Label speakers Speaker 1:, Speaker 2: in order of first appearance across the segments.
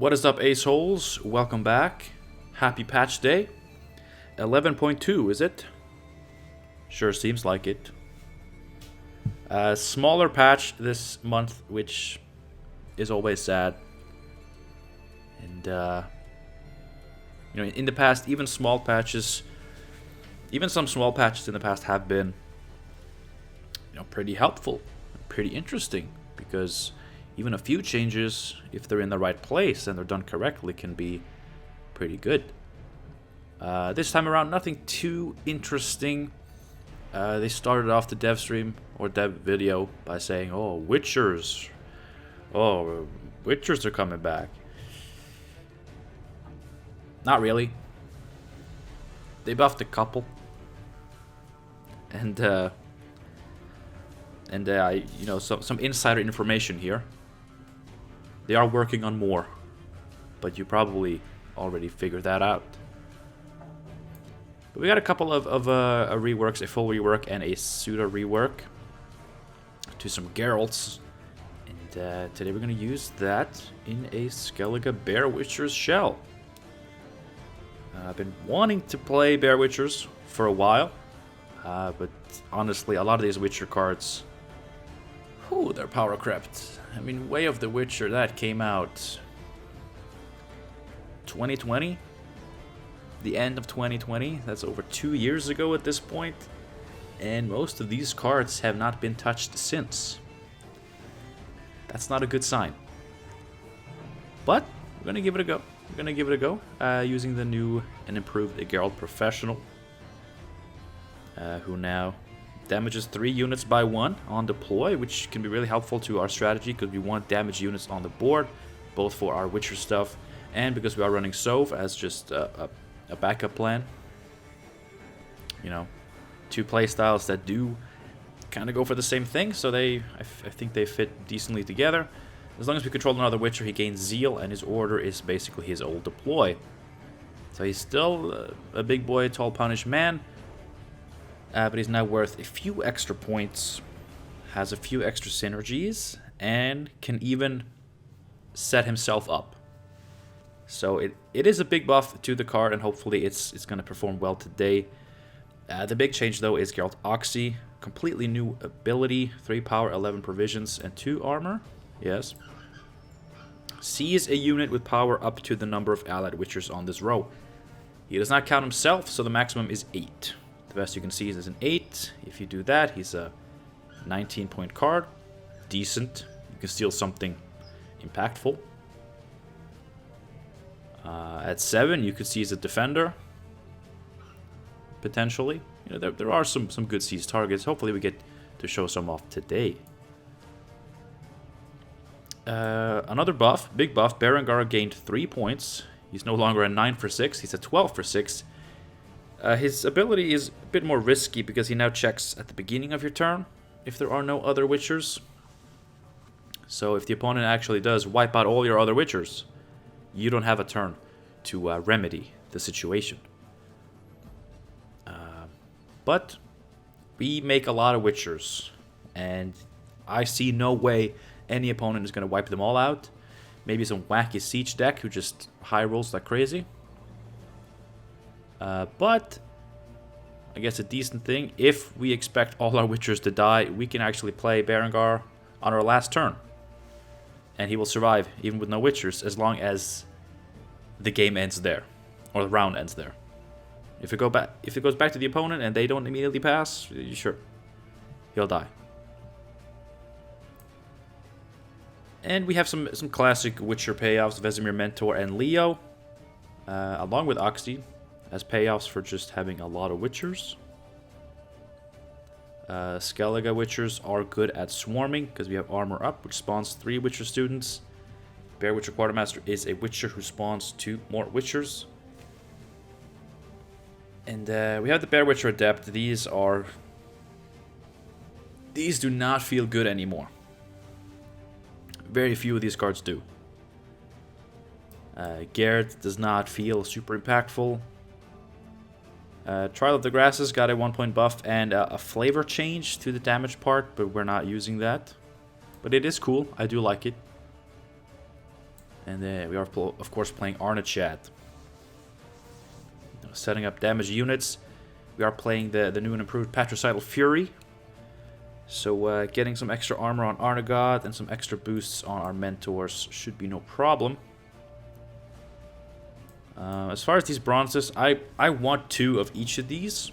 Speaker 1: What is up, Ace Holes? Welcome back. Happy patch day. 11.2, is it? Sure seems like it. Smaller patch this month, which is always sad. And, in the past, even some small patches in the past have been, pretty helpful, pretty interesting, because even a few changes, if they're in the right place and they're done correctly, can be pretty good. This time around, nothing too interesting. They started off the dev stream or dev video by saying, "Oh, Witchers are coming back." Not really. They buffed a couple, and some insider information here. They are working on more, but you probably already figured that out. But we got a couple of reworks, a full rework and a pseudo rework to some Geralts. And today we're going to use that in a Skellige Bear Witcher's shell. I've been wanting to play Bear Witchers for a while, but honestly, a lot of these Witcher cards, they're power crept. I mean, Way of the Witcher, that came out 2020? The end of 2020? That's over 2 years ago at this point. And most of these cards have not been touched since. That's not a good sign. But we're going to give it a go. Using the new and improved Geralt Professional. Who now damages 3 units by 1 on deploy, which can be really helpful to our strategy because we want damage units on the board, both for our Witcher stuff and because we are running Sov as just a backup plan. Two playstyles that do kind of go for the same thing, so I think they fit decently together. As long as we control another Witcher, he gains Zeal, and his order is basically his old deploy. So he's still a big boy, tall, punish man. But he's now worth a few extra points, has a few extra synergies, and can even set himself up. So it is a big buff to the card, and hopefully it's going to perform well today. The big change, though, is Geralt Oxy. Completely new ability, 3 power, 11 provisions, and 2 armor. Yes. Sees a unit with power up to the number of allied Witchers on this row. He does not count himself, so the maximum is 8. The best you can see is an 8. If you do that, he's a 19-point card. Decent. You can steal something impactful. At 7, you could see he's a defender. Potentially. There are some good seize targets. Hopefully we get to show some off today. Another buff, big buff. Berengar gained 3 points. He's no longer a 9 for 6. He's a 12 for 6. His ability is a bit more risky because he now checks at the beginning of your turn if there are no other Witchers. So if the opponent actually does wipe out all your other Witchers, you don't have a turn to remedy the situation. But we make a lot of Witchers, and I see no way any opponent is going to wipe them all out. Maybe some wacky siege deck who just high rolls like crazy. But I guess a decent thing, if we expect all our Witchers to die, we can actually play Berengar on our last turn. And he will survive even with no Witchers as long as the game ends there, or the round ends there. If it goes back to the opponent and they don't immediately pass, sure, he'll die. And we have some classic Witcher payoffs, Vesemir Mentor and Leo, along with Oxy, as payoffs for just having a lot of Witchers. Skellige Witchers are good at swarming because we have armor up, which spawns 3 Witcher students. Bear Witcher Quartermaster is a Witcher who spawns 2 more Witchers. And we have the Bear Witcher Adept. These do not feel good anymore. Very few of these cards do. Garrett does not feel super impactful. Trial of the Grasses got a 1-point buff and a flavor change to the damage part, but we're not using that. But it is cool. I do like it. And we are, of course, playing Arnachat. Setting up damage units. We are playing the new and improved Patricidal Fury. So getting some extra armor on Arnagod and some extra boosts on our mentors should be no problem. As far as these bronzes, I want 2 of each of these.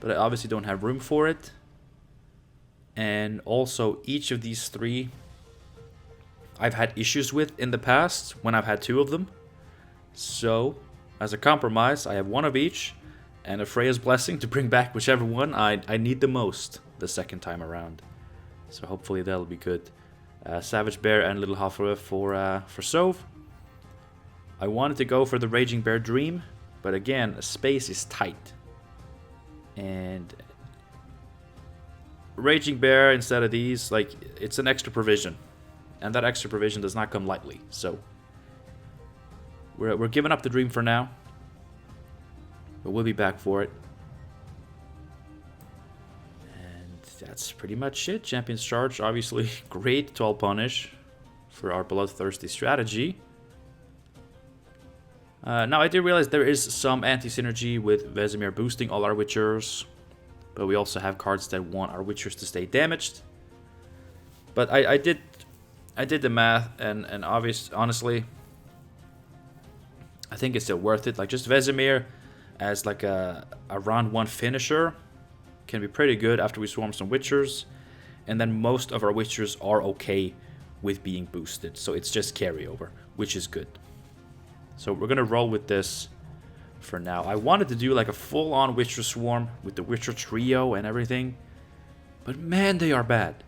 Speaker 1: But I obviously don't have room for it. And also, each of these 3 I've had issues with in the past when I've had 2 of them. So, as a compromise, I have 1 of each and a Freya's Blessing to bring back whichever one I need the most the second time around. So hopefully that'll be good. Savage Bear and Little Hoffer for Sov. I wanted to go for the Raging Bear Dream, but again, space is tight. And Raging Bear instead of these, like, it's an extra provision. And that extra provision does not come lightly. So we're giving up the dream for now. But we'll be back for it. And that's pretty much it. Champion's Charge, obviously great 12 punish for our bloodthirsty strategy. Now, I did realize there is some anti-synergy with Vesemir boosting all our Witchers. But we also have cards that want our Witchers to stay damaged. But I did the math, and honestly, I think it's still worth it. Like, just Vesemir as like a round 1 finisher can be pretty good after we swarm some Witchers. And then most of our Witchers are okay with being boosted. So it's just carryover, which is good. So we're going to roll with this for now. I wanted to do like a full-on Witcher swarm with the Witcher trio and everything. But man, they are bad.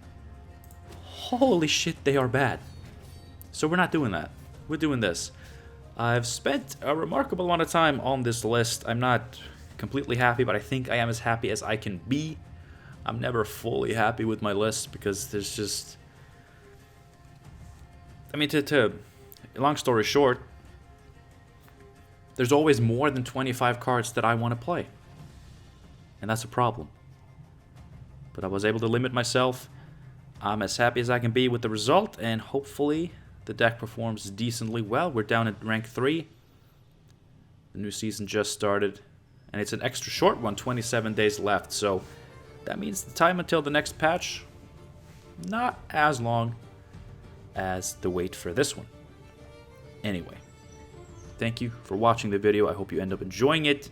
Speaker 1: Holy shit, they are bad. So we're not doing that. We're doing this. I've spent a remarkable amount of time on this list. I'm not completely happy, but I think I am as happy as I can be. I'm never fully happy with my list because there's just... I mean, long story short, there's always more than 25 cards that I want to play. And that's a problem. But I was able to limit myself. I'm as happy as I can be with the result, and hopefully the deck performs decently well. We're down at rank 3. The new season just started, and it's an extra short one, 27 days left, so that means the time until the next patch, not as long as the wait for this one. Anyway, thank you for watching the video. I hope you end up enjoying it.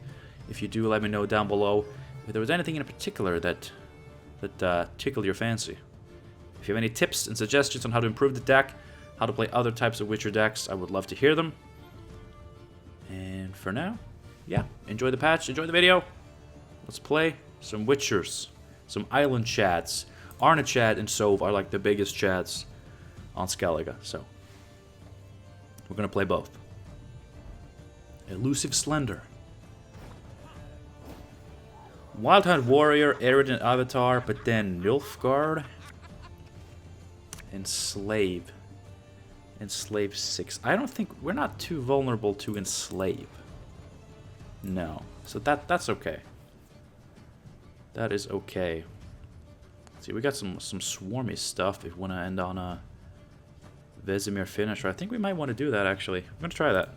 Speaker 1: If you do, let me know down below if there was anything in particular that tickled your fancy. If you have any tips and suggestions on how to improve the deck, how to play other types of Witcher decks, I would love to hear them. And for now, yeah, enjoy the patch, enjoy the video. Let's play some Witchers, some Island Chads. Arnachat and Sov are like the biggest Chads on Skellige, so we're gonna play both. Elusive Slender. Wildhunt Warrior, Eridan Avatar, but then Nilfgaard. Enslave. Enslave 6. I don't think... We're not too vulnerable to Enslave. No. So that's okay. That is okay. Let's see, we got some swarmy stuff if we want to end on a Vesemir finisher. I think we might want to do that, actually. I'm going to try that.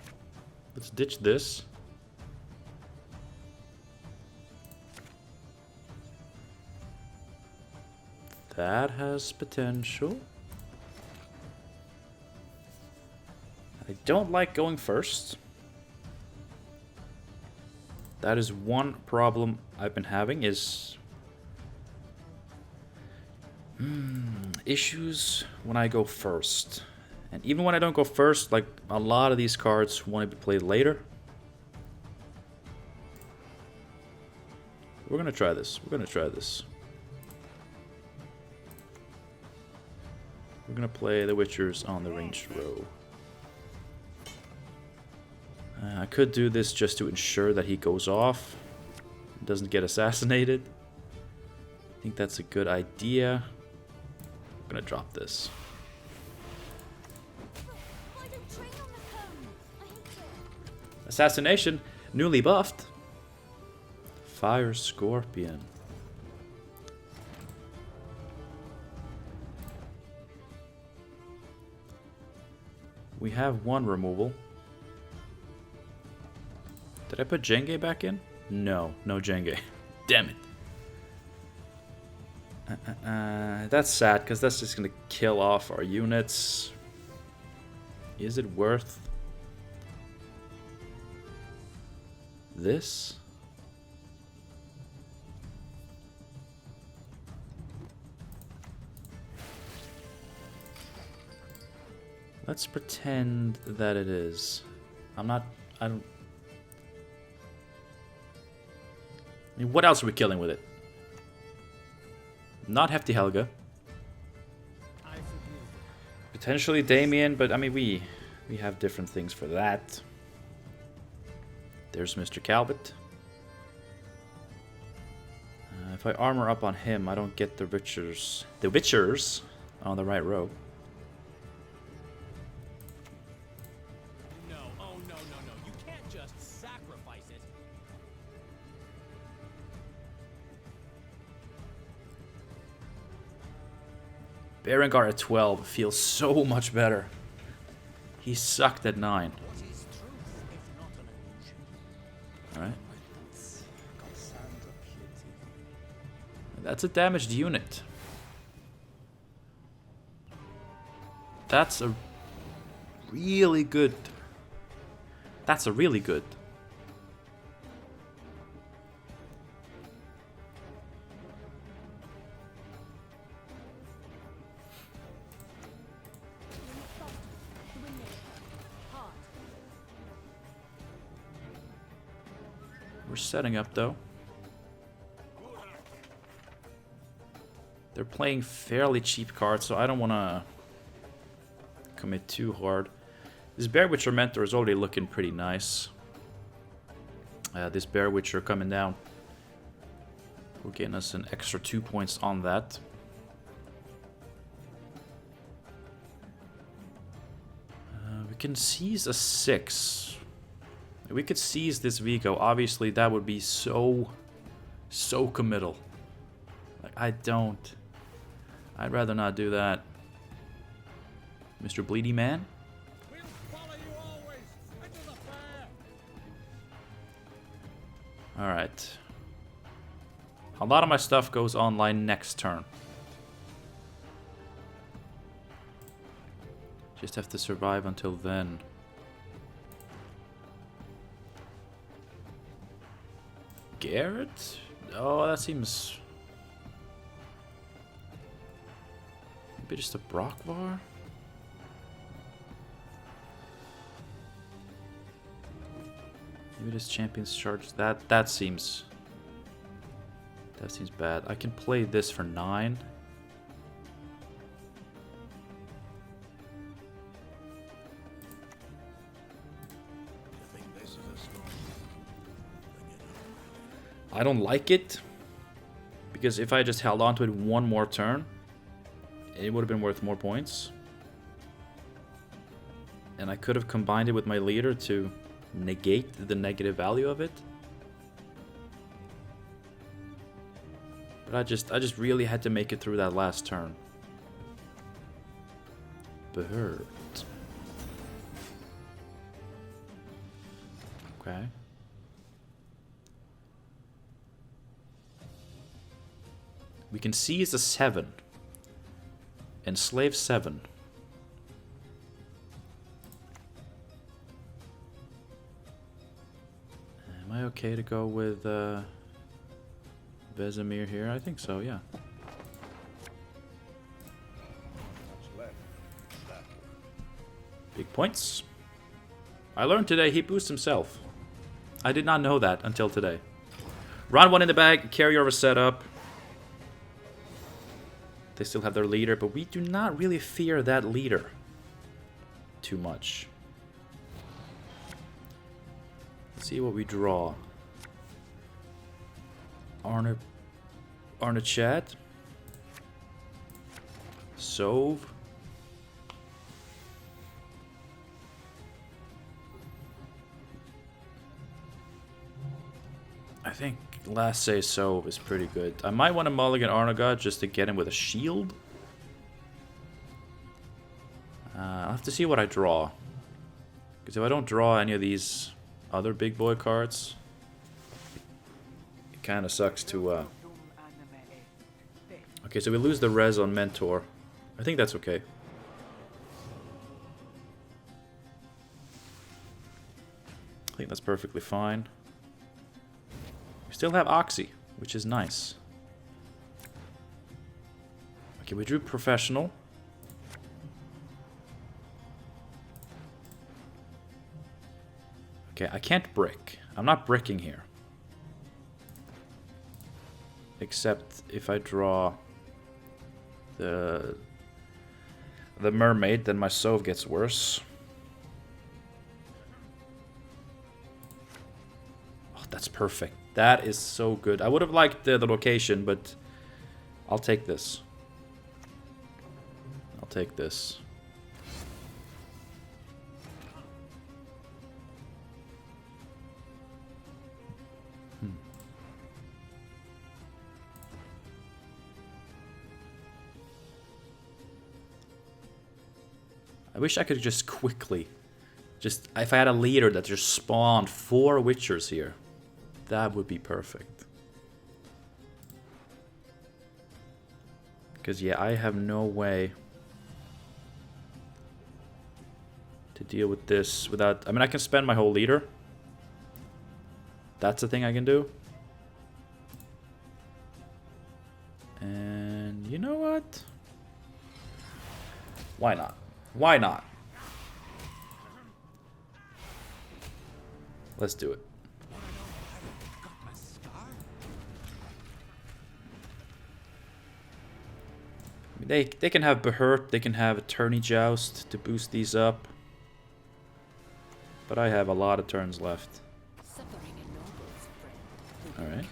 Speaker 1: Let's ditch this. That has potential. I don't like going first. That is one problem I've been having is issues when I go first. And even when I don't go first, like a lot of these cards want to be played later. We're gonna try this. We're gonna try this. We're gonna play the Witchers on the ranged row. I could do this just to ensure that he goes off, doesn't get assassinated. I think that's a good idea. I'm gonna drop this. Assassination, newly buffed. Fire Scorpion. We have one removal. Did I put Jenge back in? No, no Jenge. Damn it. That's sad, because that's just going to kill off our units. Is it worth this? Let's pretend that it is. I mean, what else are we killing with it? Not Hefty Helga. Potentially Damien, but I mean, we have different things for that. There's Mr. Calvert. If I armor up on him, I don't get the Witchers on the right row.
Speaker 2: No, oh no, you can't just sacrifice it.
Speaker 1: Berengar at 12 feels so much better. He sucked at 9. Alright. That's a damaged unit. That's a really good. That's a really good. We're setting up though. They're playing fairly cheap cards, so I don't want to commit too hard. This Bear Witcher Mentor is already looking pretty nice. This Bear Witcher coming down will gain us an extra 2 points on that. We can seize a 6. We could seize this Vigo. Obviously, that would be so committal. Like, I'd rather not do that. Mr. Bleedy Man?
Speaker 2: We'll follow you always into the fair.
Speaker 1: Alright. A lot of my stuff goes online next turn. Just have to survive until then. Garrett? Oh, that seems... Maybe just a Brockvar? Maybe this Champion's Charge. That seems bad. I can play this for 9. I don't like it, because if I just held on to it one more turn, it would have been worth more points. And I could have combined it with my leader to negate the negative value of it. But I just really had to make it through that last turn. Bird. Okay. We can seize a 7. Enslave 7. Am I okay to go with Vesemir here? I think so, yeah. Big points. I learned today he boosts himself. I did not know that until today. Round 1 in the bag, carryover setup. They still have their leader, but we do not really fear that leader too much. Let's see what we draw. Arne Chad. Sove. I think last say Sove is pretty good. I might want to mulligan Arnogod just to get him with a shield. I'll have to see what I draw. Because if I don't draw any of these other big boy cards, it kind of sucks to... Okay, so we lose the res on Mentor. I think that's okay. I think that's perfectly fine. We still have Oxy, which is nice. Okay, we drew Professional. Okay, I can't brick. I'm not bricking here. Except if I draw the mermaid, then my Sove gets worse. Oh, that's perfect. That is so good. I would have liked the location, but I'll take this. I'll take this. I wish I could just quickly, if I had a leader that just spawned 4 Witchers here, that would be perfect. Because yeah, I have no way to deal with this without, I mean I can spend my whole leader. That's the thing I can do. And you know what? Why not? Why not? Let's do it. I mean, they can have Behurt, they can have Attorney Joust to boost these up. But I have a lot of turns left. Alright.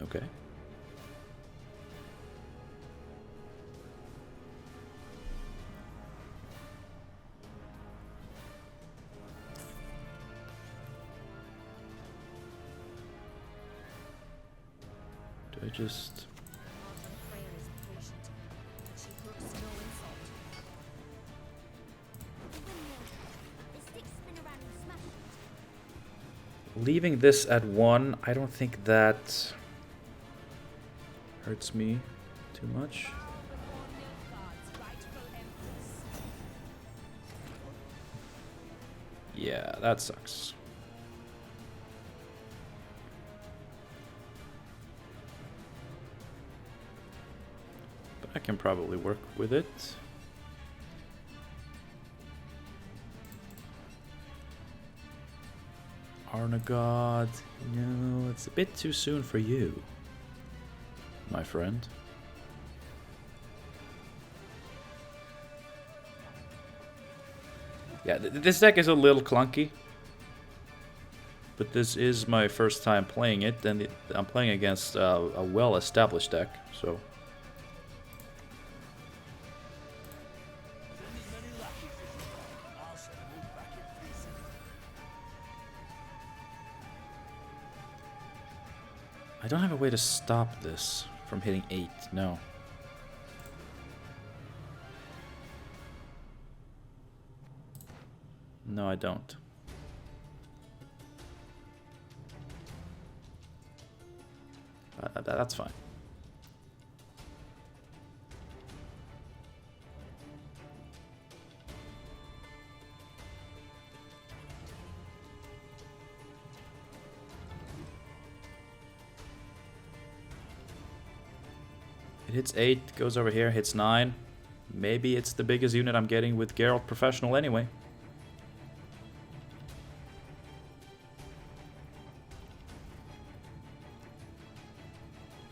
Speaker 1: Okay. I just... Leaving this at 1, I don't think that hurts me too much. Yeah, that sucks. I can probably work with it. Arnagod, no, it's a bit too soon for you, my friend. Yeah, this deck is a little clunky, but this is my first time playing it, and I'm playing against a well-established deck, so... I don't have a way to stop this from hitting 8, no. No, I don't. That's fine. It hits 8, goes over here, hits 9. Maybe it's the biggest unit I'm getting with Geralt Professional anyway.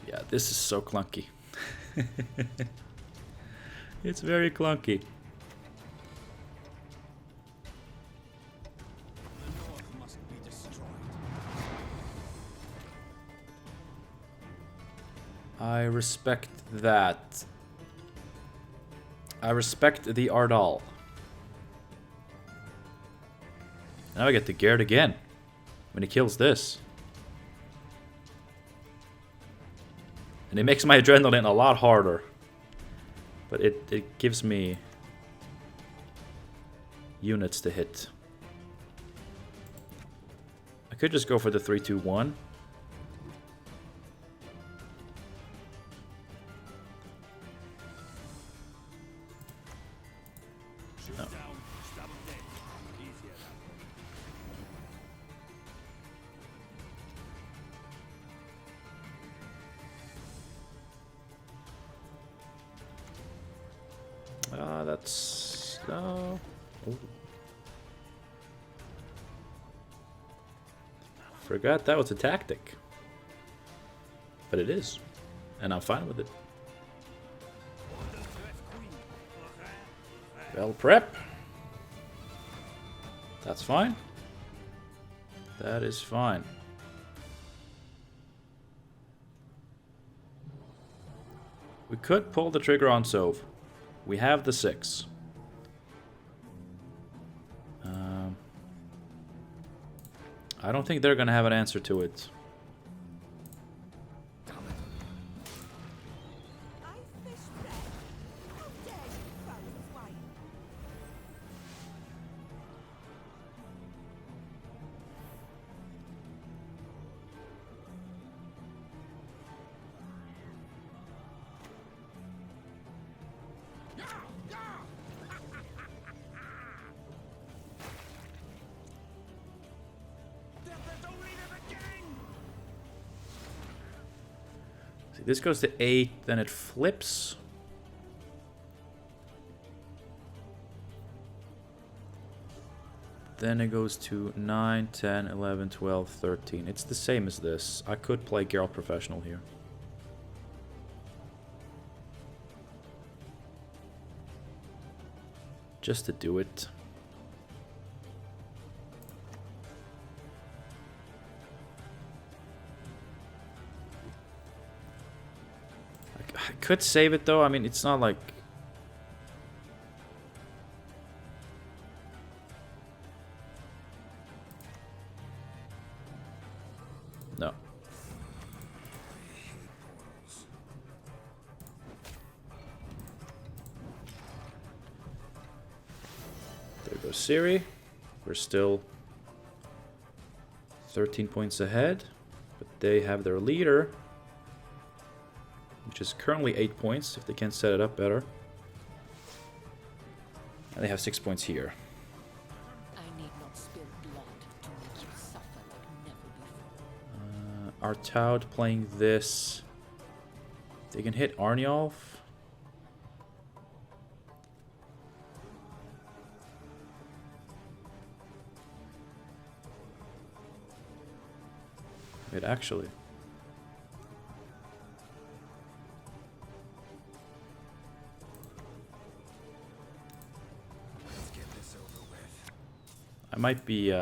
Speaker 1: Yeah, this is so clunky. It's very clunky. I respect that. I respect the Ardal. Now I get the Gerd again when he kills this. And it makes my adrenaline a lot harder. But it gives me units to hit. I could just go for the 3-2-1. No. That's... no. Ooh. Forgot that was a tactic. But it is. And I'm fine with it. Well, prep. That's fine. That is fine. We could pull the trigger on Sov. We have the 6. I don't think they're gonna have an answer to it. This goes to 8, then it flips. Then it goes to 9, 10, 11, 12, 13. It's the same as this. I could play Geralt Professional here. Just to do it. I could save it though. I mean, it's not like... No. There goes Ciri. We're still 13 points ahead, but they have their leader, which is currently 8 points, if they can set it up better. And they have 6 points here.
Speaker 3: I need not spill blood to make you suffer like never before.
Speaker 1: Artaud playing this. They can hit Arniolf. Wait, actually. I might be,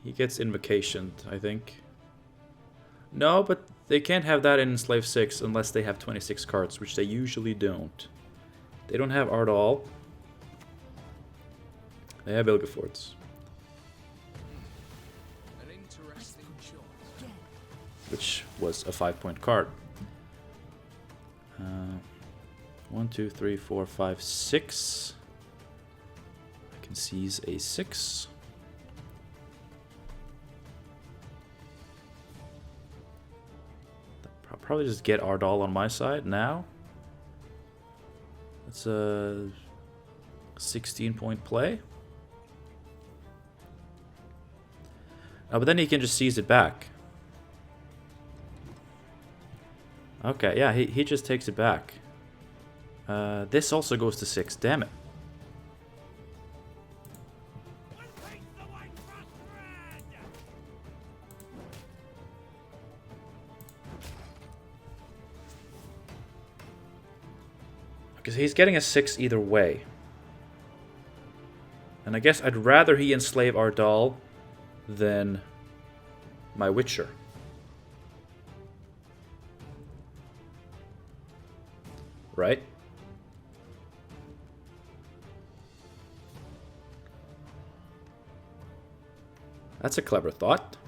Speaker 1: he gets invocationed, I think. No, but they can't have that in Enslave 6 unless they have 26 cards, which they usually don't. They don't have Ardal. They have Ilgefords.
Speaker 2: An interesting choice.
Speaker 1: Which was a 5-point card. 1, 2, 3, 4, 5, 6. I can seize a 6. I'll probably just get Ardal on my side now. That's a 16-point play. Oh, but then he can just seize it back. Okay, yeah, he just takes it back. This also goes to 6. Damn it. Because he's getting a 6 either way. And I guess I'd rather he enslave Ardal than my Witcher. Right? That's a clever thought.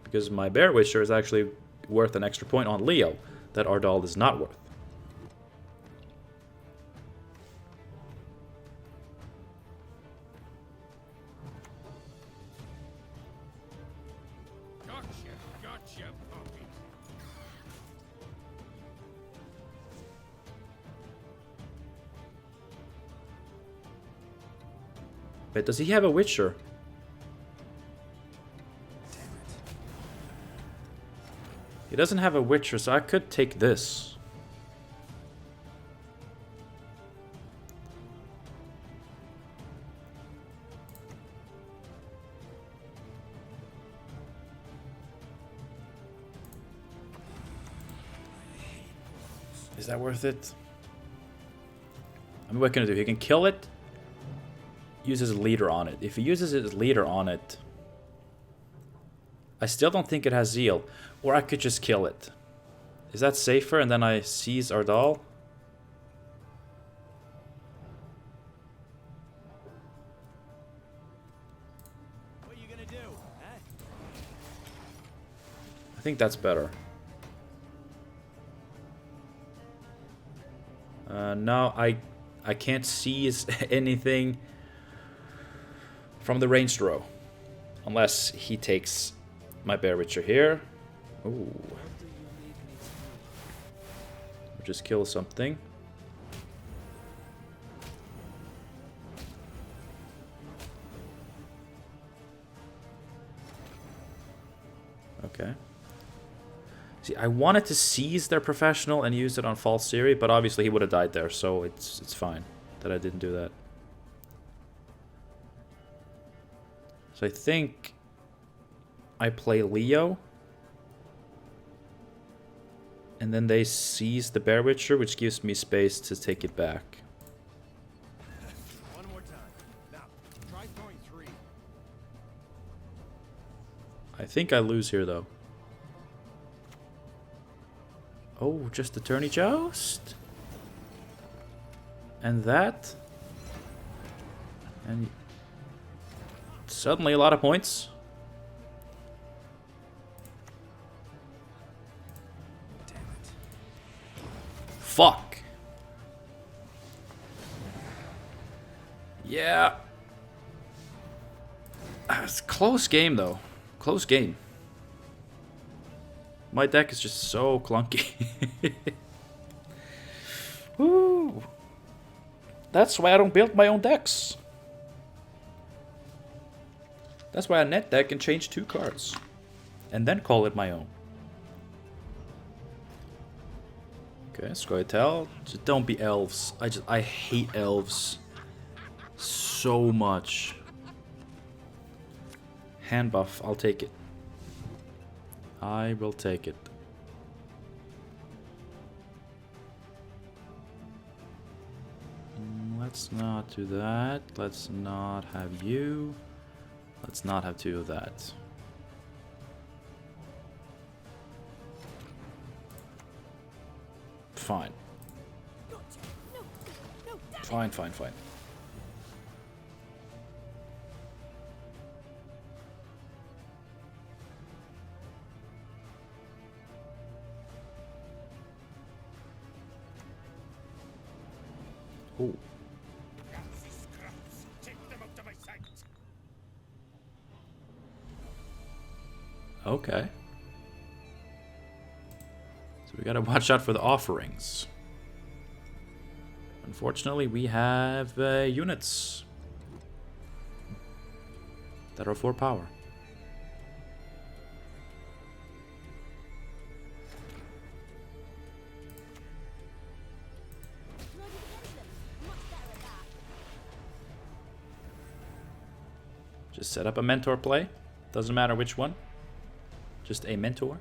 Speaker 1: Because my Bear Witcher is actually worth an extra point on Leo that Ardal is not worth.
Speaker 2: Gotcha, puppy.
Speaker 1: But does he have a Witcher? He doesn't have a Witcher, so I could take this. Is that worth it? I mean, what can I do? He can kill it, use his leader on it. If he uses his leader on it, I still don't think it has Zeal. Or I could just kill it. Is that safer? And then I seize Ardal?
Speaker 2: What are you gonna do? Huh?
Speaker 1: I think that's better. No, I can't seize anything from the ranged row. Unless he takes my Bear Witcher here. Ooh. Just kill something. Okay. See, I wanted to seize their professional and use it on False Siri, but obviously he would have died there, so it's fine that I didn't do that. So I think I play Leo. And then they seize the Bear Witcher, which gives me space to take it back.
Speaker 2: One more time. Now, try throwing 3.
Speaker 1: I think I lose here, though. Oh, just the tourney joust? And that? And suddenly a lot of points. Fuck. Yeah. It's a close game, though. Close game. My deck is just so clunky. Woo. That's why I don't build my own decks. That's why I net deck and change 2 cards. And then call it my own. Okay, Skellige. Just don't be elves. I hate elves so much. Hand buff, I'll take it. I will take it. Let's not do that. Let's not have you. Let's not have 2 of that. Fine. Fine, fine, fine. Oh.
Speaker 2: Take them out of my sight.
Speaker 1: Okay. So we gotta watch out for the offerings. Unfortunately, we have units that are 4 power. Just set up a mentor play. Doesn't matter which one. Just a mentor.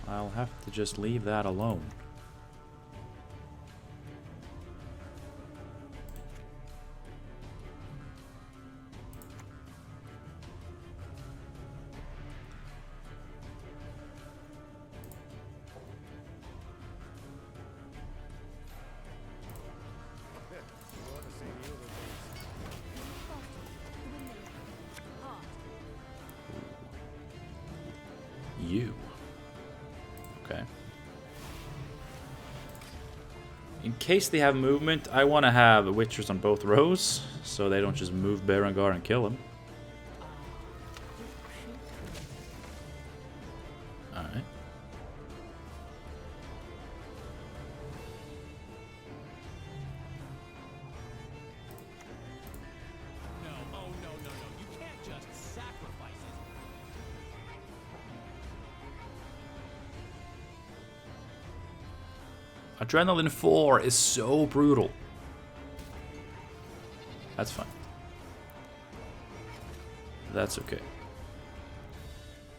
Speaker 1: I'll have to just leave that alone. In case they have movement, I want to have Witchers on both rows, so they don't just move Berengar and kill him. Alright.
Speaker 2: No, oh no, no, no. You can't just sacrifice it.
Speaker 1: Adrenaline 4 is so brutal. That's fine. That's okay.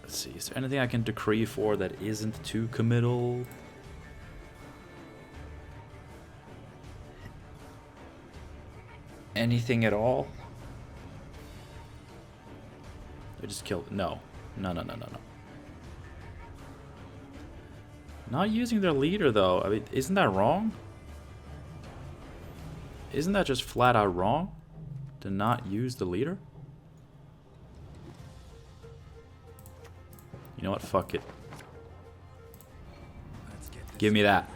Speaker 1: Let's see, is there anything I can decree for that isn't too committal? Anything at all? I just killed... No. No, no, no, no, no. Not using their leader, though. I mean, isn't that wrong? Isn't that just flat out wrong? To not use the leader? You know what? Fuck it. Give me that.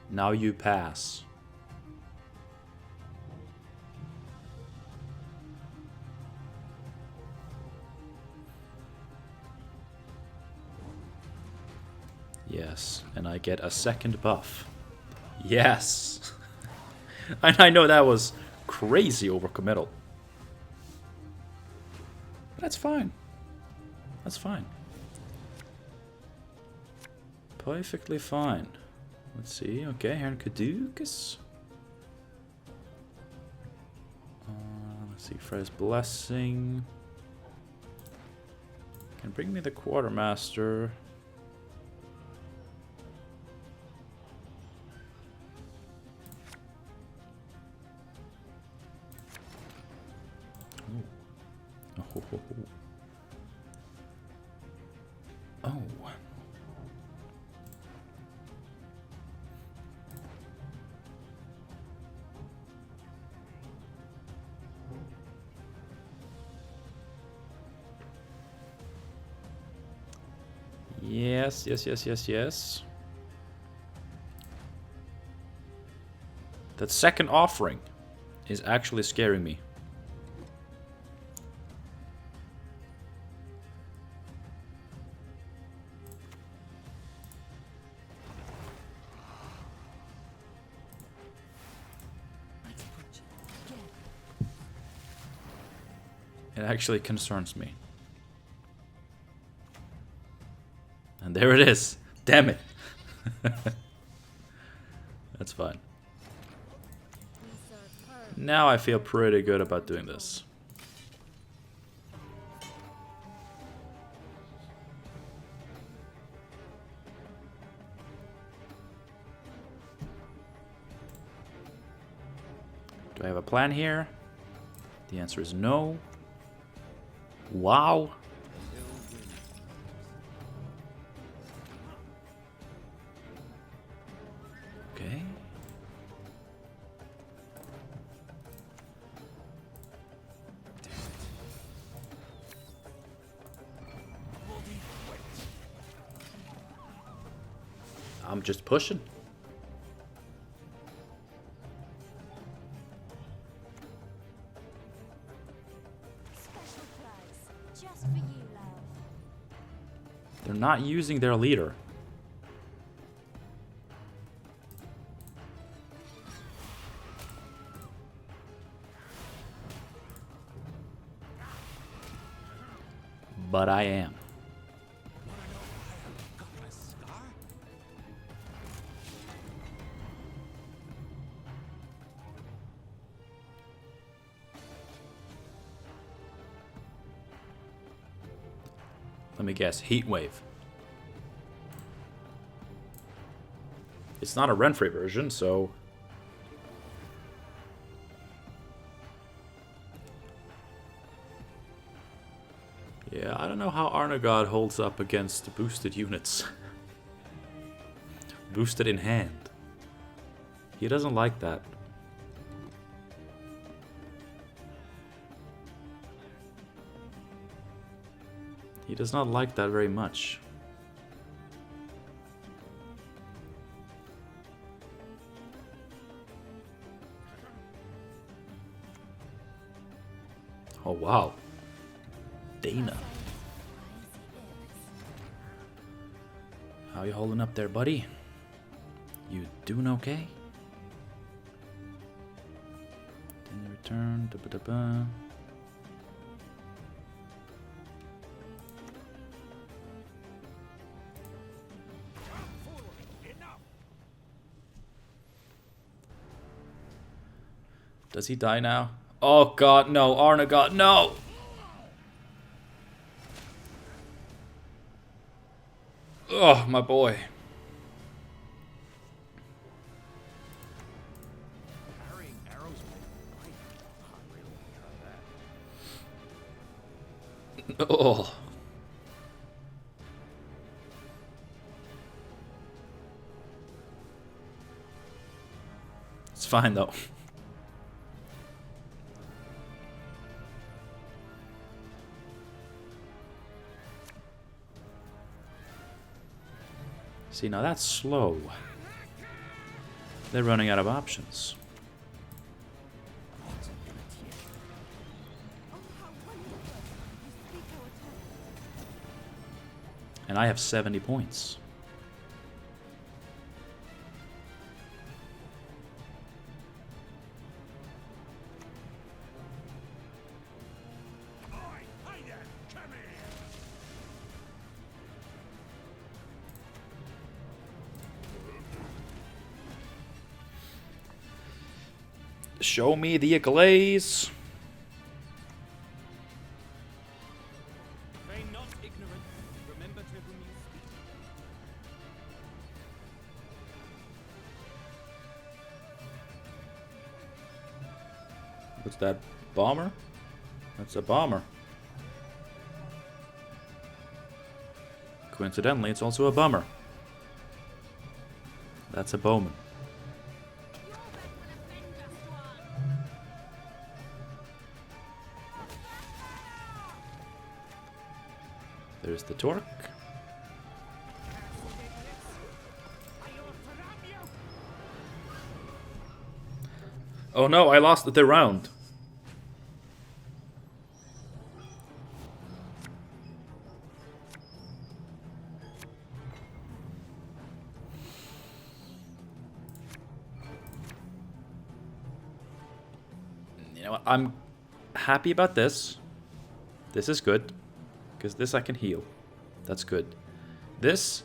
Speaker 1: Now you pass. Yes, and I get a second buff. Yes! And I know that was crazy overcommittal. But that's fine. That's fine. Perfectly fine. Let's see. Okay, Heron Caduceus. Let's see. Freya's Blessing. Can bring me the Quartermaster. Oh. Yes, yes, yes, yes, yes. That second offering is actually scaring me. It actually concerns me. And there it is. Damn it. That's fine. Now I feel pretty good about doing this. Do I have a plan here? The answer is no. Wow. Okay. I'm just pushing. They're not using their leader. But I am. Let me guess, Heat Wave. It's not a Renfrey version, so... Yeah, I don't know how Arnagod holds up against boosted units. Boosted in hand. He doesn't like that. He does not like that very much. Oh, wow. Dana. How you holding up there, buddy? You doing okay? Then return. Da -ba -da -ba. Does he die now? Oh god, no. Arna god, no! Oh, my boy.
Speaker 2: Carrying arrows with I really
Speaker 1: Oh. It's fine though. See, now that's slow. They're running out of options. And I have 70 points. Show me the Aglais.
Speaker 2: Feign not ignorant. Remember to whom you speak.
Speaker 1: What's that? Bomber? That's a bomber. Coincidentally, it's also a bummer. That's a bowman. There's the torque. Oh no, I lost the round. You know what? I'm happy about this. This is good. Because this I can heal. That's good. This,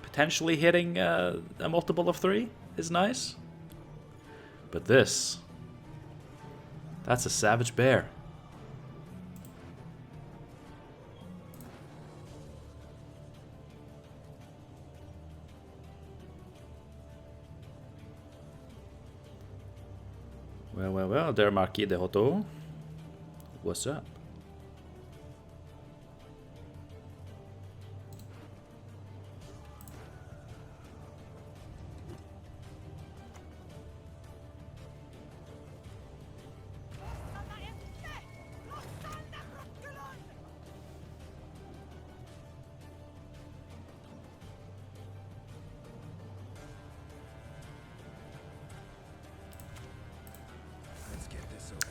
Speaker 1: potentially hitting a multiple of 3 is nice. But this, that's a savage bear. Well, there, Marquis de Hoto. What's up?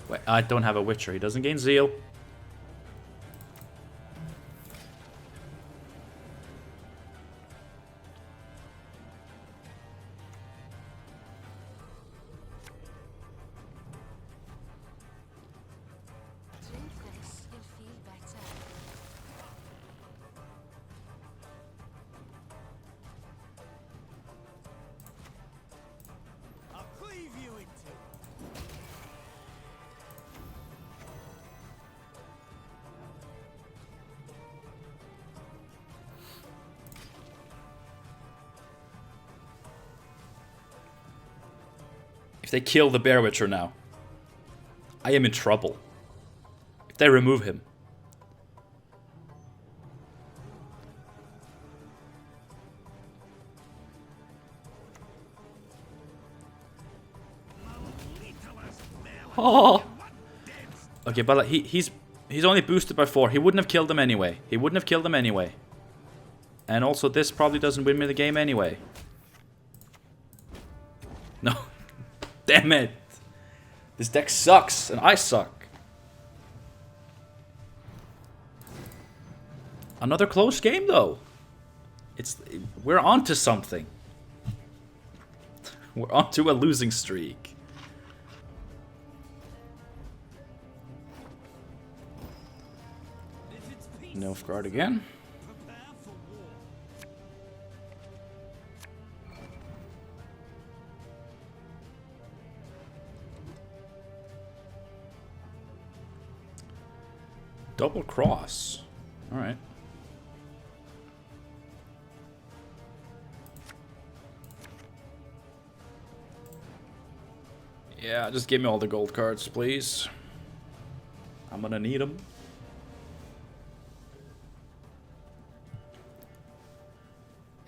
Speaker 1: Wait, I don't have a Witcher. He doesn't gain Zeal.
Speaker 2: I'll cleave you in two.
Speaker 1: If they kill the Bear Witcher now, I am in trouble. If they remove him. Oh. Okay, but like, he's He's only boosted by 4. He wouldn't have killed him anyway. He wouldn't have killed him anyway. And also, this probably doesn't win me the game anyway. No. Damn it. This deck sucks, and I suck. Another close game, though. We're onto something. We're onto a losing streak. Nilfgaard again. Double cross. Alright. Yeah, just give me all the gold cards, please. I'm gonna need them.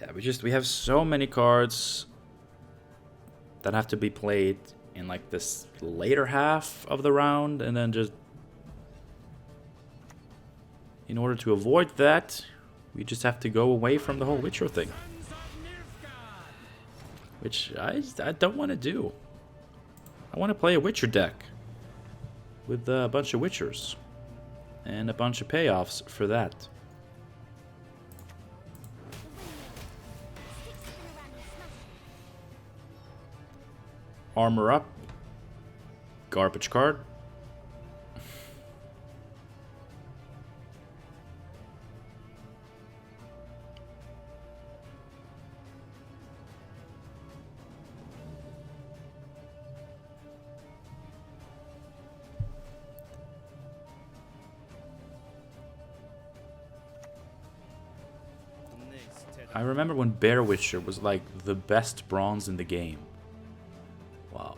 Speaker 1: Yeah, we have so many cards that have to be played in like this later half of the round, and then just in order to avoid that, we just have to go away from the whole Witcher thing. Which I don't want to do. I want to play a Witcher deck with a bunch of Witchers and a bunch of payoffs for that. Armor up. Garbage card. I remember when Bear Witcher was like the best bronze in the game. Wow.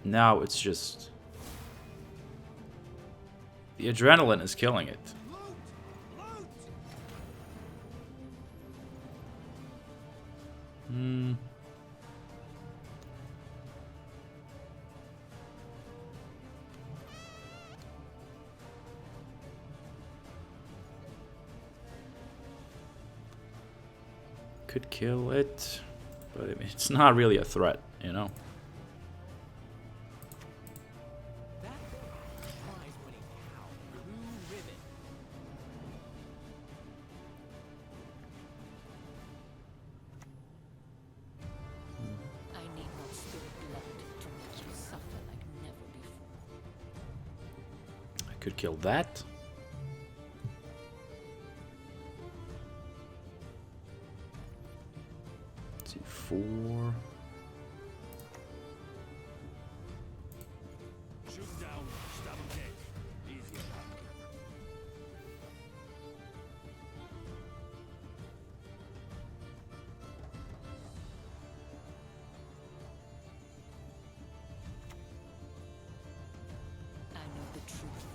Speaker 1: Now it's just... the adrenaline is killing it. Could kill it, but I mean, it's not really a threat, you know? Could kill that. Let's see, 4.
Speaker 2: Shoot down, stop dead. Easy enough.
Speaker 3: I know the truth.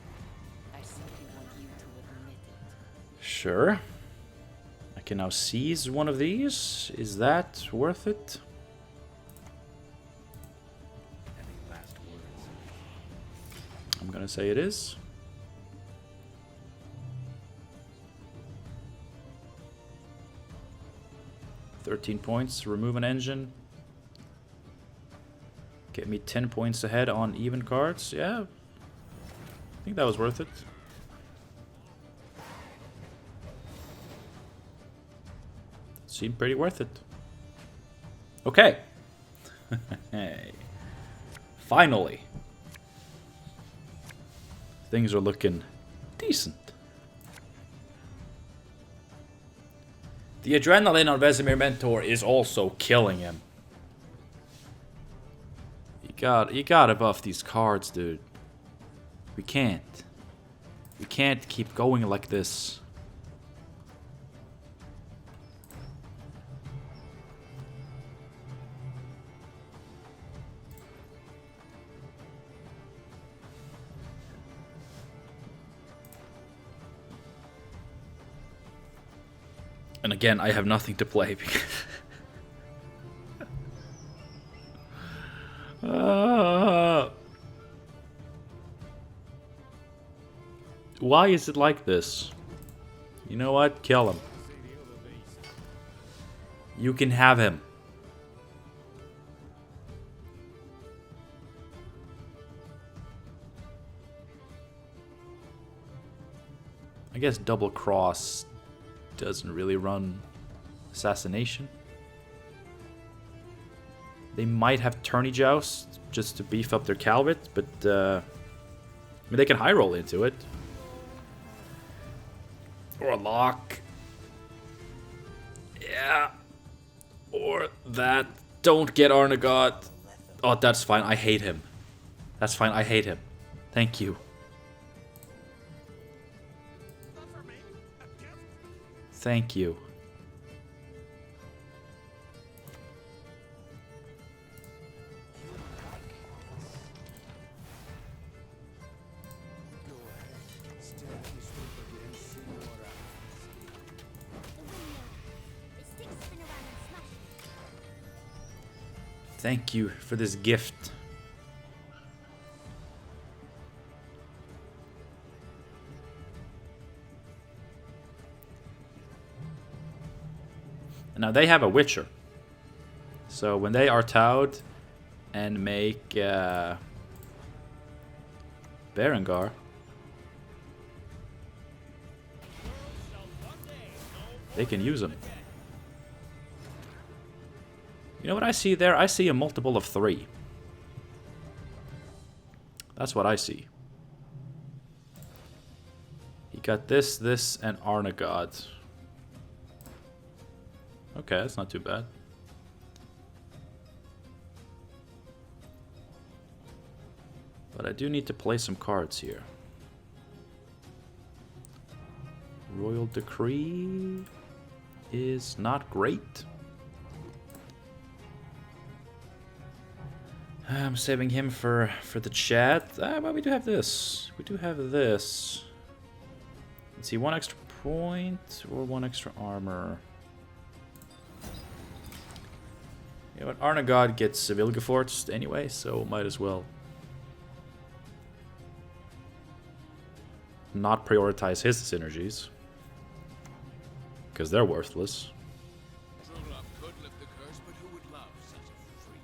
Speaker 3: I simply want you to admit it.
Speaker 1: Sure. I can now seize one of these. Is that worth it?
Speaker 2: Any last words?
Speaker 1: I'm gonna say it is. $13 points. Remove an engine. Get me 10 points ahead on even cards. Yeah. I think that was worth it. Seemed pretty worth it. Okay. Hey. Finally. Things are looking decent. The adrenaline on Vesemir Mentor is also killing him. You gotta buff these cards, dude. We can't. We can't keep going like this. And again, I have nothing to play. Because why is it like this? You know what? Kill him. You can have him. I guess double cross doesn't really run assassination. They might have tourney joust just to beef up their Calvit, but I mean, they can high roll into it. Or a lock. Yeah. Or that. Don't get Arnagot. Oh, that's fine. I hate him. That's fine. I hate him. Thank you. Thank you. Thank you for this gift. Now they have a Witcher. So when they are towed and make Berengar, they can use them. You know what I see there? I see a multiple of 3. That's what I see. He got this, this, and Arnagod. Okay, that's not too bad. But I do need to play some cards here. Royal Decree is not great. I'm saving him for the chat. But we do have this. We do have this. Let's see, 1 extra point or 1 extra armor. You know what? Arnagod gets Vilgefortz anyway, so might as well not prioritize his synergies. Because they're worthless.
Speaker 2: True love could lift the curse, but who would love such a freak?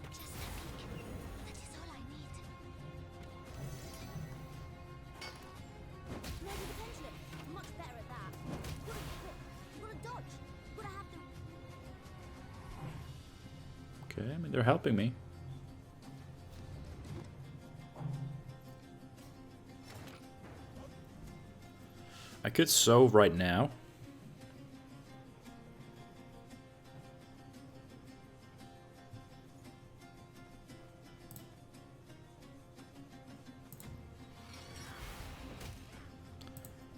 Speaker 3: That is all I need. Maybe the pendulum. Much better at that. Gotta dodge. Gotta have them.
Speaker 1: Okay, I mean, they're helping me. I could sow right now.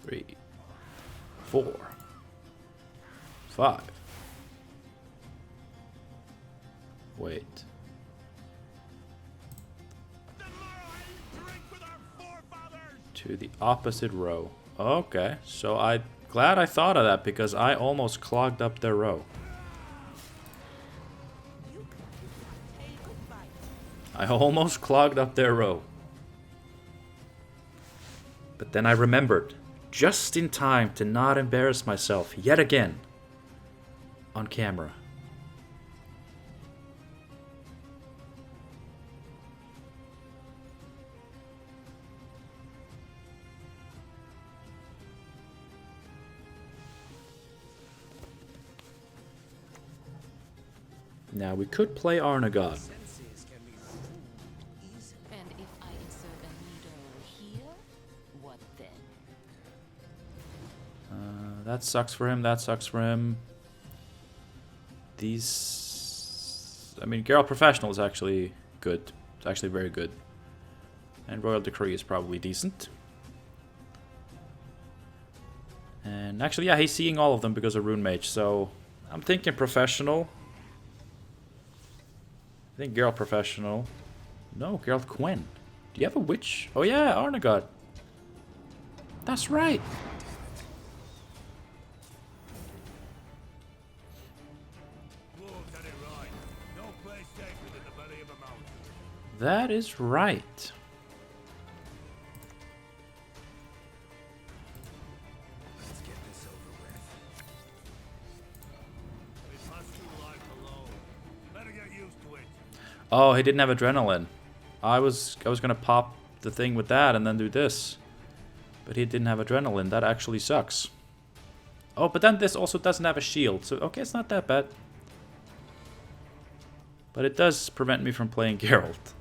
Speaker 1: Three, 4, 5. Wait. To the opposite row. Okay, so I'm glad I thought of that because I almost clogged up their row. I almost clogged up their row. But then I remembered, just in time to not embarrass myself yet again on camera. Now we could play Arnagod.
Speaker 3: And if I insert a needle here, what then?
Speaker 1: That sucks for him, that sucks for him. These... I mean, Geralt Professional is actually good. It's actually very good. And Royal Decree is probably decent. And actually, yeah, he's seeing all of them because of Rune Mage, so... I'm thinking Professional. I think Geralt Professional. No, Geralt Gwen. Do you have a witch? Oh yeah, Arnagod. That's right. That is right.
Speaker 4: Let's get this over with. We must do life alone. Better get used to it.
Speaker 1: Oh, he didn't have adrenaline. I was gonna pop the thing with that and then do this. But he didn't have adrenaline. That actually sucks. Oh, but then this also doesn't have a shield. So, okay, it's not that bad. But it does prevent me from playing Geralt.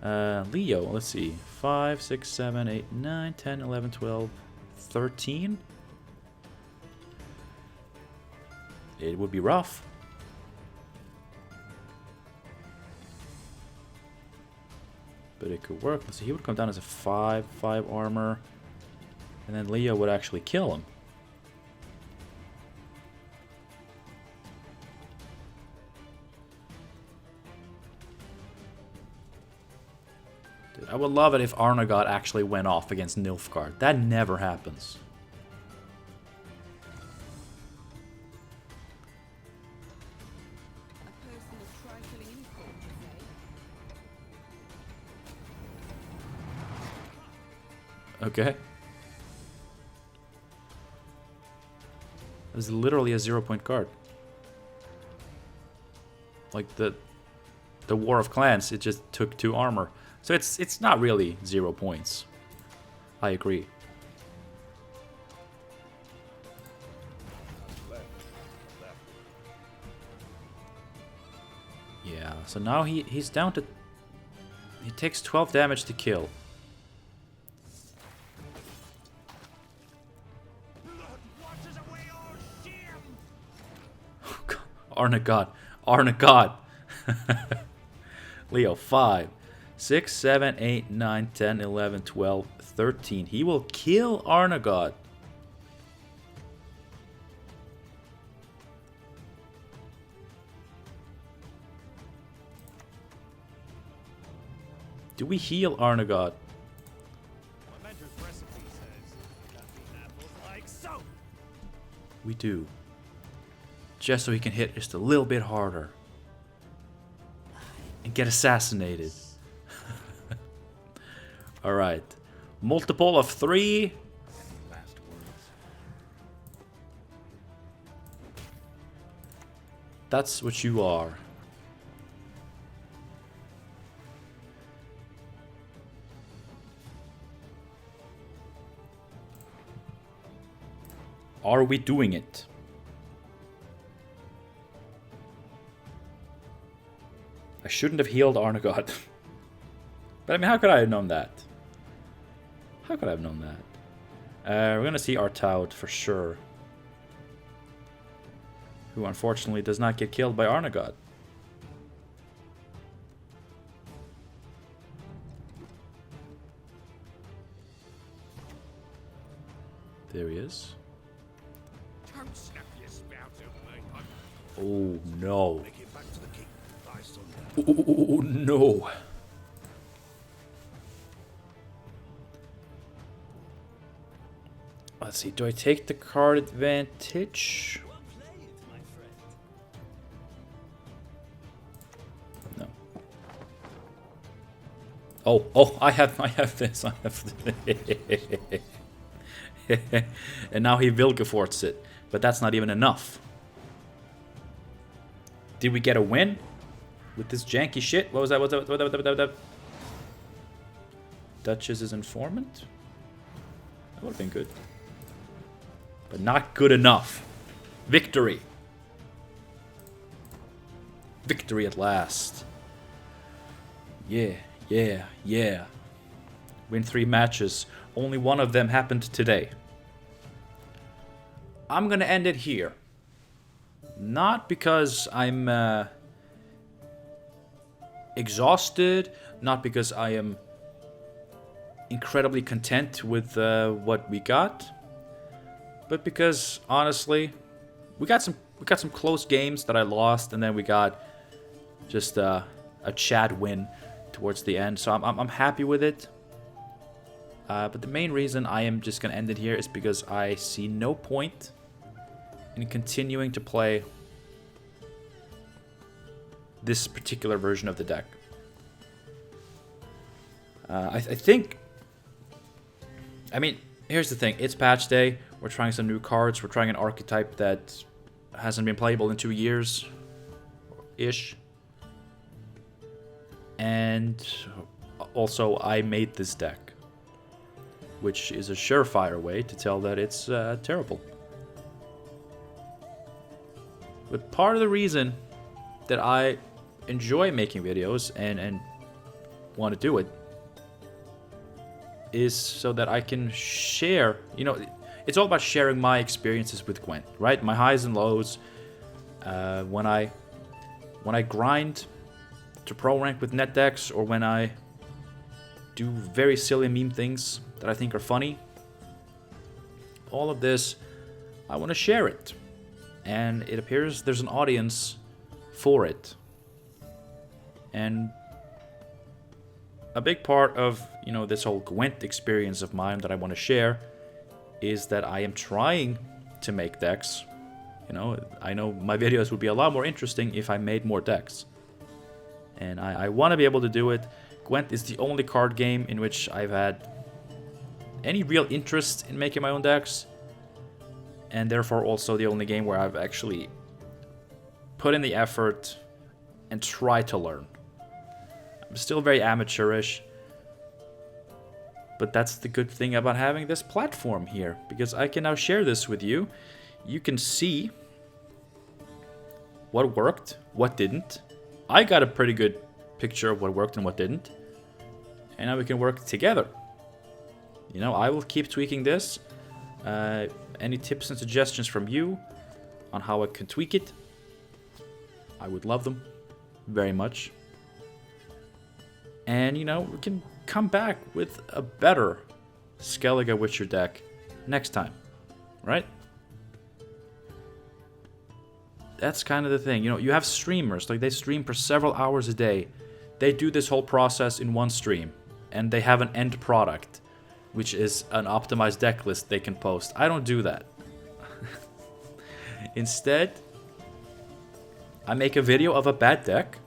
Speaker 1: Leo, let's see. 5, 6, 7, 8, 9, 10, 11, 12, 13. It would be rough. But it could work. Let's see, he would come down as a 5 armor. And then Leo would actually kill him. Dude, I would love it if Arnagod actually went off against Nilfgaard. That never happens.
Speaker 3: A person of trifling import, you say?
Speaker 1: Okay. It was literally a 0-point card. Like the War of Clans, it just took 2 armor. So it's not really 0 points. I agree. Yeah, so now he's down to... He takes 12 damage to kill. Arnagod. Arnagod. Leo, 5, 6, 7, 8, 9, 10, 11, 12, 13. He will kill Arnagod. Do we heal Arnagod?
Speaker 2: My mentor's recipe says, got the apples like so.
Speaker 1: We do. Just so he can hit just a little bit harder. And get assassinated. Alright. Multiple of 3.
Speaker 4: Last words.
Speaker 1: That's what you are. Are we doing it? I shouldn't have healed Arnagod. But I mean, how could I have known that? How could I have known that? We're gonna see Artaud for sure. Who unfortunately does not get killed by Arnagod. There he is.
Speaker 4: Don't snap your spout at me.
Speaker 1: Oh no.
Speaker 4: Make it back to the king. By sundown.
Speaker 1: Oh no. Let's see, do I take the card advantage?
Speaker 2: Well played, my friend.
Speaker 1: No. Oh, I have this. I have this. And now he Vilgeforts it. But that's not even enough. Did we get a win? With this janky shit? What was that? What was that? Duchess's informant? That would have been good. But not good enough. Victory. Victory at last. Yeah. Win 3 matches. Only one of them happened today. I'm gonna end it here. Not because I'm exhausted, not because I am incredibly content with what we got, but because honestly, we got some close games that I lost, and then we got just a Chad win towards the end. So I'm happy with it. But the main reason I am just gonna end it here is because I see no point in continuing to play this particular version of the deck. I think... I mean, here's the thing. It's patch day. We're trying some new cards. We're trying an archetype that hasn't been playable in 2 years-ish. And also, I made this deck, which is a surefire way to tell that it's terrible. But part of the reason that I enjoy making videos and want to do it is so that I can share, you know, it's all about sharing my experiences with Gwent, right? My highs and lows. When I grind to pro rank with net decks, or when I do very silly meme things that I think are funny. All of this, I want to share it. And it appears there's an audience for it. And a big part of, you know, this whole Gwent experience of mine that I want to share is that I am trying to make decks. You know, I know my videos would be a lot more interesting if I made more decks. And I want to be able to do it. Gwent is the only card game in which I've had any real interest in making my own decks. And therefore also the only game where I've actually put in the effort and tried to learn. I'm still very amateurish. But that's the good thing about having this platform here. Because I can now share this with you. You can see what worked, what didn't. I got a pretty good picture of what worked and what didn't. And now we can work together. You know, I will keep tweaking this. Any tips and suggestions from you on how I can tweak it, I would love them very much. And, you know, we can come back with a better Skellige Witcher deck next time, right? That's kind of the thing. You know, you have streamers, like they stream for several hours a day. They do this whole process in one stream, and they have an end product, which is an optimized deck list they can post. I don't do that. Instead, I make a video of a bad deck,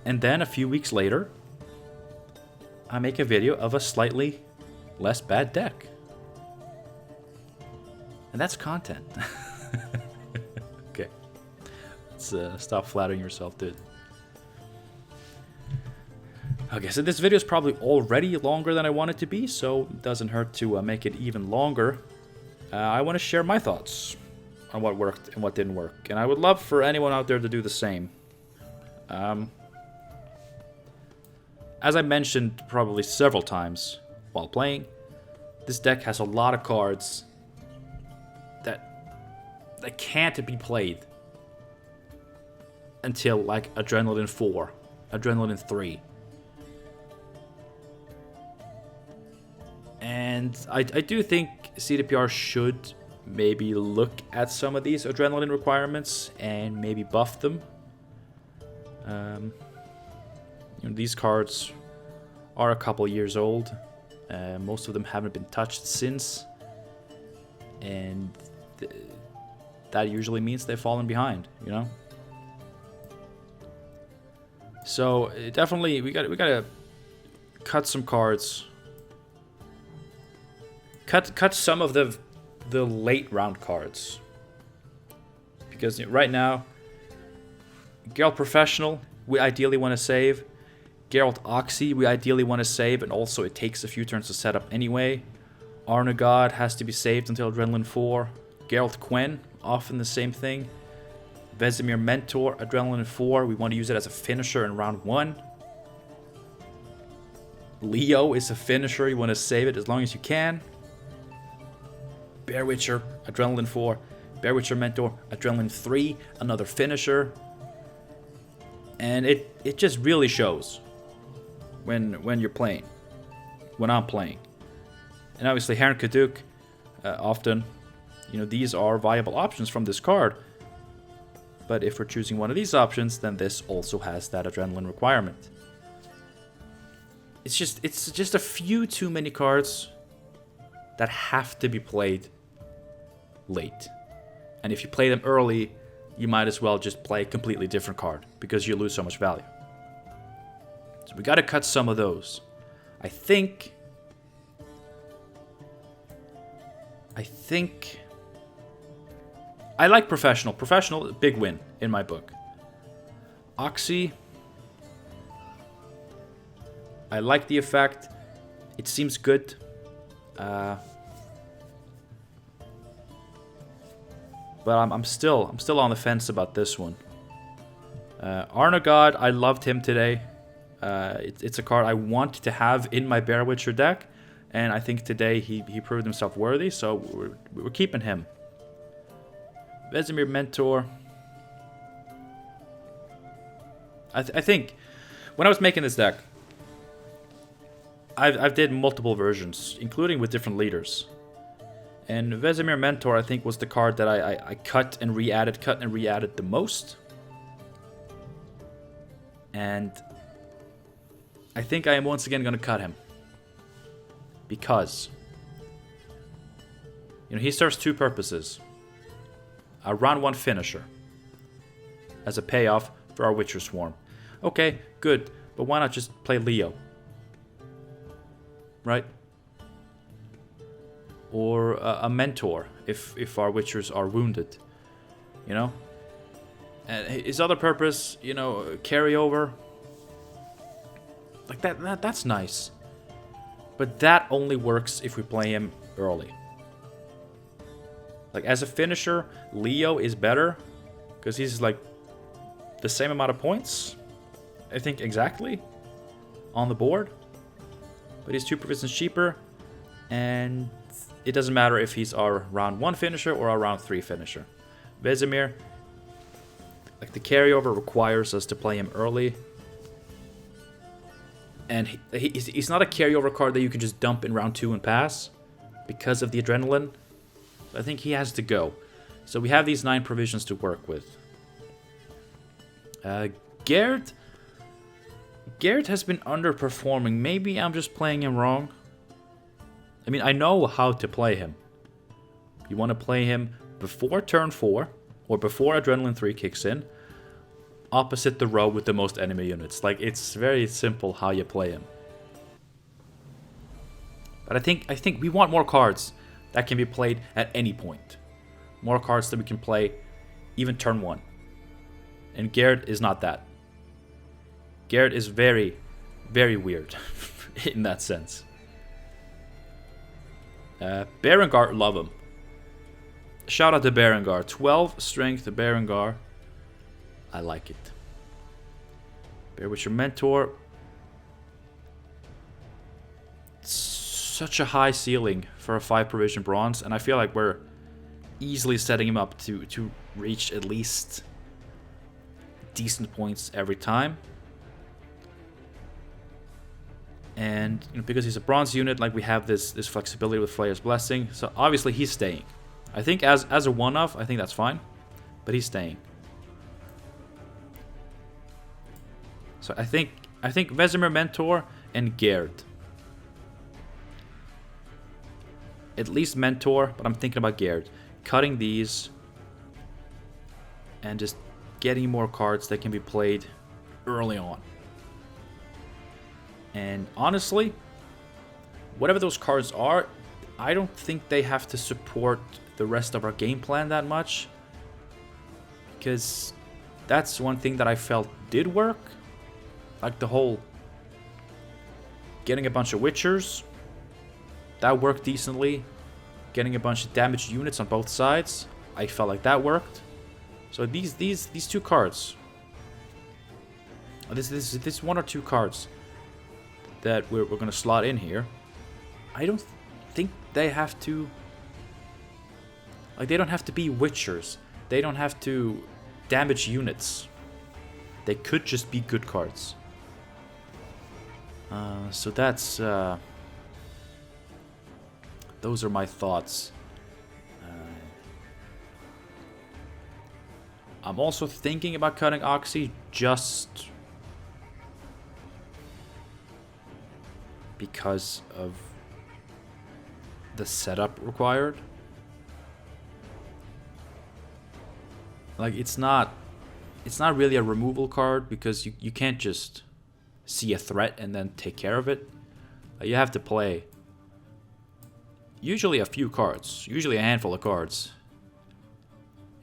Speaker 1: and then a few weeks later, I make a video of a slightly less bad deck. And that's content. Okay. Let's stop flattering yourself, dude. Okay, so this video is probably already longer than I want it to be, so it doesn't hurt to make it even longer. I want to share my thoughts on what worked and what didn't work, and I would love for anyone out there to do the same. As I mentioned probably several times while playing, this deck has a lot of cards that can't be played until like Adrenaline 4, Adrenaline 3. And I do think CDPR should maybe look at some of these Adrenaline requirements and maybe buff them. You know, these cards are a couple years old. Most of them haven't been touched since. And that usually means they've fallen behind, you know? So definitely we gotta cut some cards. Cut some of the late round cards. Because right now, Geralt Professional, we ideally want to save. Geralt Oxy, we ideally want to save, and also it takes a few turns to set up anyway. Arnagod has to be saved until Adrenaline 4. Geralt Quen, often the same thing. Vesemir Mentor, Adrenaline 4, we want to use it as a finisher in round 1. Leo is a finisher, you want to save it as long as you can. Bear Witcher, Adrenaline 4. Bear Witcher Mentor, Adrenaline 3, another finisher. And it just really shows when you're playing, when I'm playing. And obviously Herrn Kaduk, often, you know, these are viable options from this card. But if we're choosing one of these options, then this also has that Adrenaline requirement. It's just a few too many cards that have to be played late. And if you play them early, you might as well just play a completely different card because you lose so much value. So we got to cut some of those. I think I like Professional. Professional, big win in my book. Oxy, I like the effect. It seems good. But I'm still on the fence about this one. Arnagod, I loved him today. It's a card I want to have in my Bear Witcher deck, and I think today he proved himself worthy, so we're keeping him. Vesemir Mentor. I think when I was making this deck, I've did multiple versions, including with different leaders. And Vesemir Mentor, I think, was the card that I cut and re-added the most. And I think I am once again going to cut him. Because, you know, he serves two purposes. A round 1 finisher. As a payoff for our Witcher Swarm. Okay, good. But why not just play Leo? Right? Or a mentor if our Witchers are wounded. You know? And his other purpose, you know, carryover. Like that's nice. But that only works if we play him early. Like as a finisher, Leo is better. Because he's like the same amount of points. I think exactly. On the board. But he's 2 provisions cheaper. And it doesn't matter if he's our round 1 finisher or our round 3 finisher. Vesemir, like the carryover requires us to play him early. And he's not a carryover card that you can just dump in round 2 and pass. Because of the adrenaline. I think he has to go. So we have these 9 provisions to work with. Gerd has been underperforming. Maybe I'm just playing him wrong. I mean, I know how to play him. You want to play him before turn 4, or before Adrenaline 3 kicks in, opposite the row with the most enemy units. Like, it's very simple how you play him. But I think we want more cards that can be played at any point. More cards that we can play even turn 1. And Gerd is not that. Gerd is very, very weird in that sense. Berengar, love him. Shout out to Berengar. 12 strength to Berengar. I like it. Bear Witcher Mentor. Such a high ceiling for a 5 provision bronze, and I feel like we're easily setting him up to reach at least decent points every time. And you know, because he's a bronze unit, like we have this flexibility with Flayer's Blessing, so obviously he's staying. I think as a one-off, I think that's fine, but he's staying. So I think Vesemir Mentor and Gerd. At least Mentor, but I'm thinking about Gerd. Cutting these and just getting more cards that can be played early on. And honestly, whatever those cards are, I don't think they have to support the rest of our game plan that much. Because that's one thing that I felt did work. Like the whole getting a bunch of Witchers. That worked decently. Getting a bunch of damaged units on both sides. I felt like that worked. So these 2 cards. This 1 or 2 cards that we're going to slot in here. I don't think they have to... Like, they don't have to be Witchers. They don't have to damage units. They could just be good cards. So that's... those are my thoughts. I'm also thinking about cutting Oxy just because of the setup required. Like, it's not really a removal card because you can't just see a threat and then take care of it. You have to play usually a few cards, usually a handful of cards.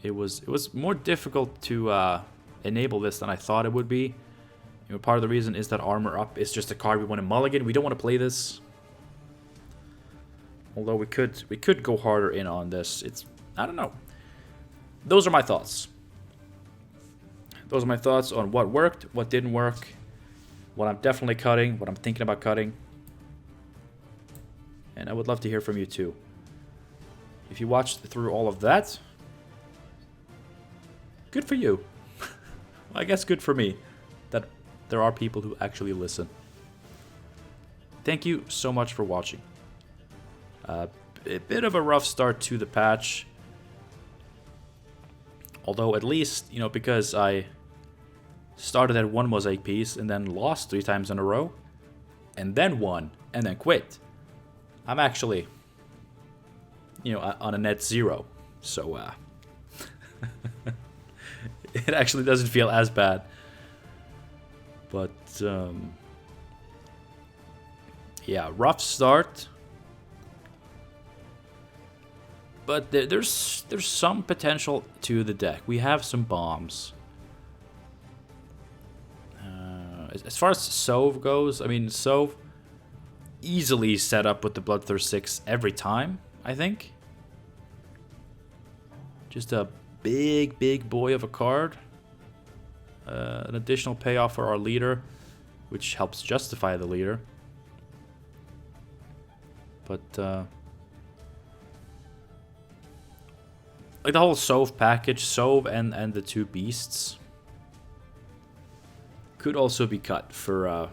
Speaker 1: It was more difficult to enable this than I thought it would be. You know, part of the reason is that Armor Up is just a card we want to mulligan. We don't want to play this. Although we could go harder in on this. I don't know. Those are my thoughts. Those are my thoughts on what worked, what didn't work, what I'm definitely cutting, what I'm thinking about cutting. And I would love to hear from you too. If you watched through all of that, good for you. Well, I guess good for me that there are people who actually listen. Thank you so much for watching. A bit of a rough start to the patch. Although at least, you know, because I started at 1 mosaic piece and then lost 3 times in a row, and then won, and then quit, I'm actually, you know, on a net 0. So, it actually doesn't feel as bad. But, yeah, rough start. But there's some potential to the deck. We have some bombs. As far as Sove goes, I mean, Sove easily set up with the Bloodthirst 6 every time, I think. Just a big boy of a card. An additional payoff for our leader, which helps justify the leader. But, like the whole Sove package, Sove and the 2 beasts could also be cut for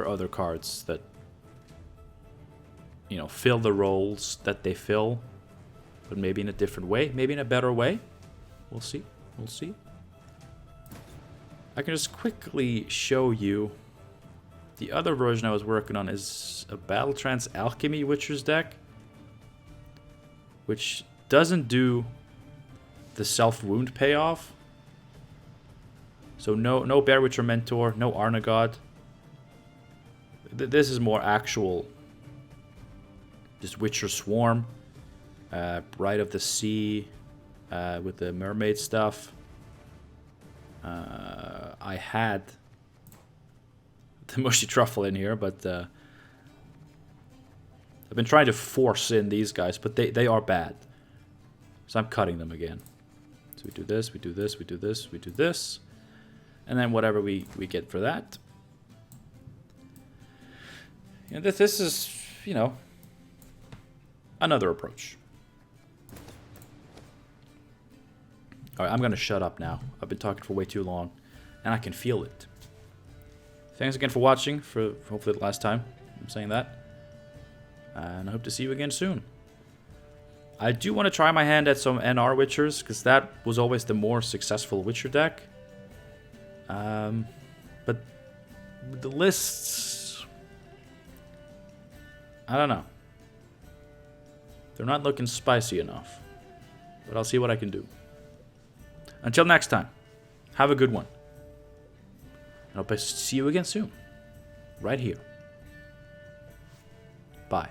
Speaker 1: other cards that, you know, fill the roles that they fill, but maybe in a different way, maybe in a better way. We'll see. We'll see. I can just quickly show you the other version I was working on is a Battle Trance Alchemy Witcher's deck, which doesn't do the self-wound payoff. So no Bear Witcher Mentor, no Arnagod. This is more actual, just Witcher Swarm, Bride of the Sea, with the mermaid stuff. I had the Mushy Truffle in here, but I've been trying to force in these guys, but they are bad. So I'm cutting them again. So we do this, we do this, we do this, we do this. And then whatever we get for that. You know, this is, you know, another approach. Alright, I'm going to shut up now. I've been talking for way too long, and I can feel it. Thanks again for watching, for hopefully the last time I'm saying that. And I hope to see you again soon. I do want to try my hand at some NR Witchers, because that was always the more successful Witcher deck. But the lists, I don't know. They're not looking spicy enough. But I'll see what I can do. Until next time, have a good one. And I hope I see you again soon. Right here. Bye.